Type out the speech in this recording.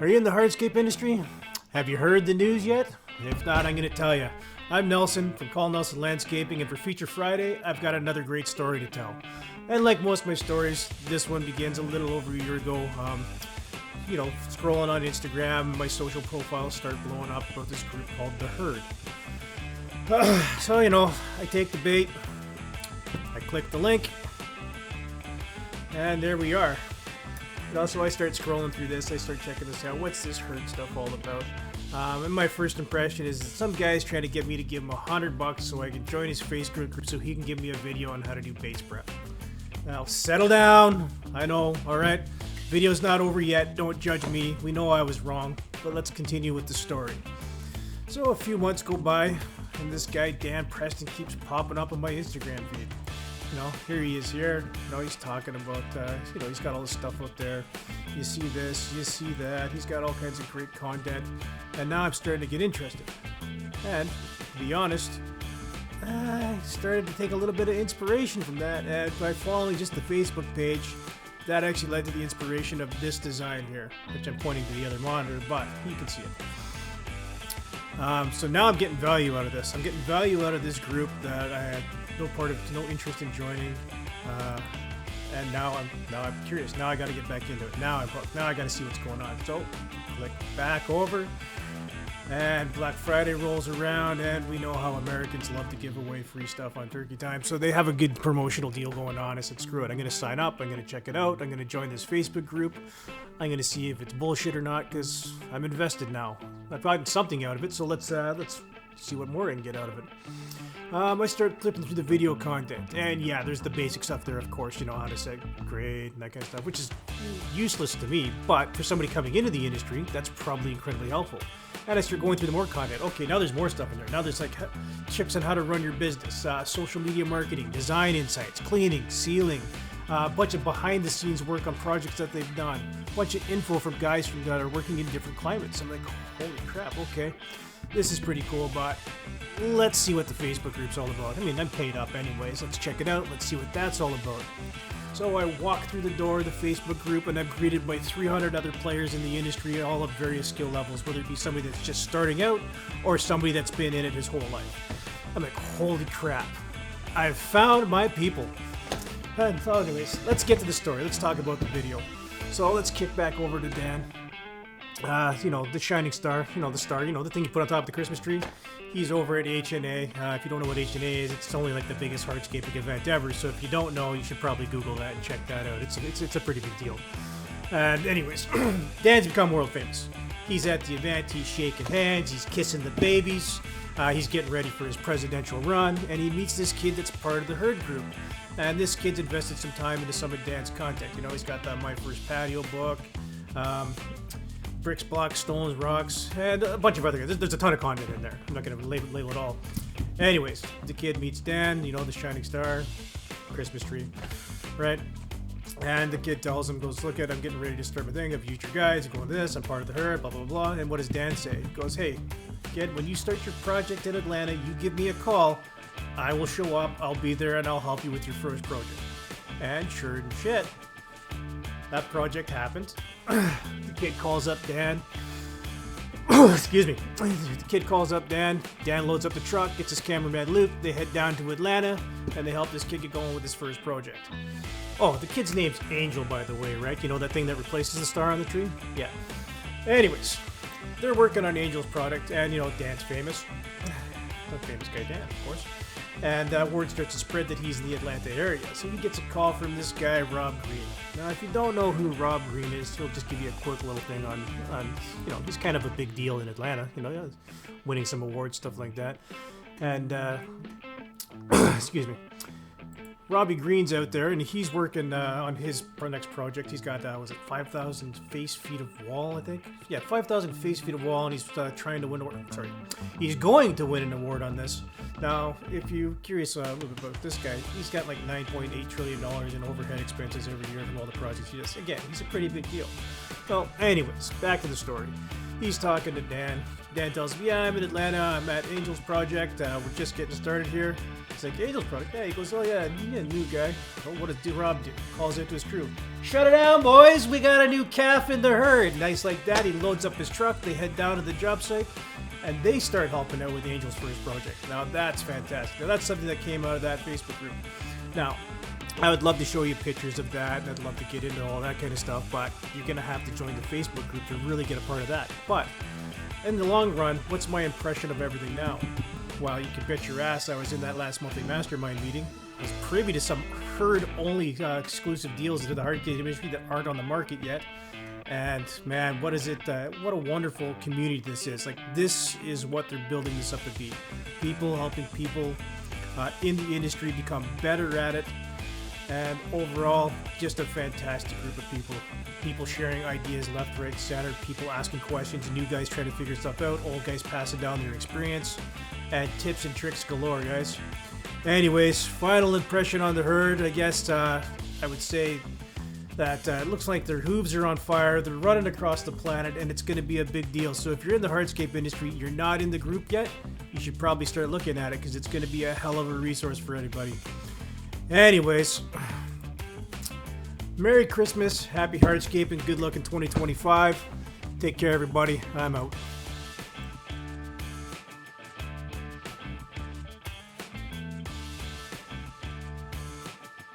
Are you in the hardscape industry? Have you heard the news yet? If not, I'm going to tell you. I'm Nelson from Call Nelson Landscaping, and for Feature Friday, I've got another great story to tell. And like most of my stories, this one begins a little over a year ago. Scrolling on Instagram, my social profiles start blowing up about this group called TheHerd. I take the bait, I click the link, and there we are. So I start scrolling through this, I start checking this out. What's this herd stuff all about? And my first impression is that some guy's trying to get me to give him $100 so I can join his Facebook group so he can give me a video on how to do base prep. Now, settle down. I know, alright? Video's not over yet, don't judge me. We know I was wrong, but let's continue with the story. So a few months go by, and this guy, Dan Preston, keeps popping up on my Instagram feed. Here he is here. He's talking about, he's got all this stuff out there. You see this, you see that. He's got all kinds of great content. And now I'm starting to get interested. And, to be honest, I started to take a little bit of inspiration from that. And by following just the Facebook page, that actually led to the inspiration of this design here, which I'm pointing to the other monitor, but you can see it. So now I'm getting value out of this. I'm getting value out of this group that I had no interest in joining, and now I'm curious. Now I got to get back into it. Now I'm hooked. Now I got to see what's going on. So click back over, and Black Friday rolls around, and we know how Americans love to give away free stuff on turkey time. So they have a good promotional deal going on. I said, screw it. I'm going to sign up. I'm going to check it out. I'm going to join this Facebook group. I'm going to see if it's bullshit or not, because I'm invested now. I've gotten something out of it, so let's see what more I can get out of it. I start flipping through the video content, and yeah, there's the basic stuff there, of course, how to set grade and that kind of stuff, which is useless to me, but for somebody coming into the industry, that's probably incredibly helpful. And I start going through the more content. Okay, now there's more stuff in there. Now there's tips on how to run your business, social media marketing, design insights, cleaning, sealing, a bunch of behind-the-scenes work on projects that they've done, a bunch of info from guys that are working in different climates. I'm like, holy crap, okay. This is pretty cool, but let's see what the Facebook group's all about. I mean, I'm paid up anyways. Let's check it out. Let's see what that's all about. So I walk through the door of the Facebook group, and I'm greeted by 300 other players in the industry, all of various skill levels, whether it be somebody that's just starting out or somebody that's been in it his whole life. I'm like, holy crap. I've found my people. And so anyways, let's get to the story. Let's talk about the video. So let's kick back over to Dan. The shining star, the star, the thing you put on top of the Christmas tree. He's over at HNA. If you don't know what HNA is, it's only like the biggest hardscaping event ever. So if you don't know, you should probably Google that and check that out. It's a pretty big deal. And anyways, Dan's become world famous. He's at the event. He's shaking hands. He's kissing the babies. He's getting ready for his presidential run, and he meets this kid that's part of the Herd group. And this kid's invested some time into some of Dan's content. He's got that My First Patio book. Bricks, blocks, stones, rocks, and a bunch of other guys. There's a ton of content in there. I'm not going to label it all. Anyways, the kid meets Dan, the shining star, Christmas tree, right? And the kid tells him, goes, look, I'm getting ready to start my thing. I've future guys, I'm going this, I'm part of the Herd, blah, blah, blah. And what does Dan say? He goes, hey, kid, when you start your project in Atlanta, you give me a call. I will show up, I'll be there, and I'll help you with your first project. And sure as shit, that project happened. The kid calls up Dan. Excuse me. The kid calls up Dan. Dan loads up the truck, gets his cameraman Luke. They head down to Atlanta, and they help this kid get going with his first project. Oh, the kid's name's Angel, by the way, right? That thing that replaces the star on the tree? Yeah. Anyways, they're working on Angel's product, and, Dan's famous. The famous guy Dan, of course. And word starts to spread that he's in the Atlanta area. So he gets a call from this guy, Rob Green. Now, if you don't know who Rob Green is, he'll just give you a quick little thing on he's kind of a big deal in Atlanta. Winning some awards, stuff like that. And, excuse me. Robbie Green's out there, and he's working on his next project. He's got, 5,000 face feet of wall, I think? Yeah, 5,000 face feet of wall, and he's trying to win an award. Sorry. He's going to win an award on this. Now, if you're curious a little bit about this guy, he's got like $9.8 trillion in overhead expenses every year from all the projects he does. Again, he's a pretty big deal. Well, anyways, back to the story. He's talking to Dan. Dan tells him, yeah, I'm in Atlanta. I'm at Angel's project. We're just getting started here. It's like, Angel's product. Yeah, he goes, oh yeah, you a new guy. Oh, what does Rob do? Calls out to his crew. Shut it down, boys. We got a new calf in the herd. Nice like that. He loads up his truck. They head down to the job site. And they start helping out with Angels for his project. Now that's fantastic. Now that's something that came out of that Facebook group. Now, I would love to show you pictures of that, and I'd love to get into all that kind of stuff, but you're going to have to join the Facebook group to really get a part of that. But in the long run, what's my impression of everything now? Well, you can bet your ass I was in that last monthly mastermind meeting. I was privy to some herd-only exclusive deals to the Hardscape industry that aren't on the market yet. And man, what is it? What a wonderful community this is. Like, this is what they're building this up to be. People helping people in the industry become better at it. And overall, just a fantastic group of people. People sharing ideas left, right, center. People asking questions. New guys trying to figure stuff out. Old guys passing down their experience. And tips and tricks galore, guys. Anyways, final impression on the herd. I guess I would say that it looks like their hooves are on fire. They're running across the planet, and it's going to be a big deal. So if you're in the hardscape industry, you're not in the group yet, you should probably start looking at it, because it's going to be a hell of a resource for anybody. Anyways, Merry Christmas, Happy Hardscaping, good luck in 2025. Take care, everybody. I'm out.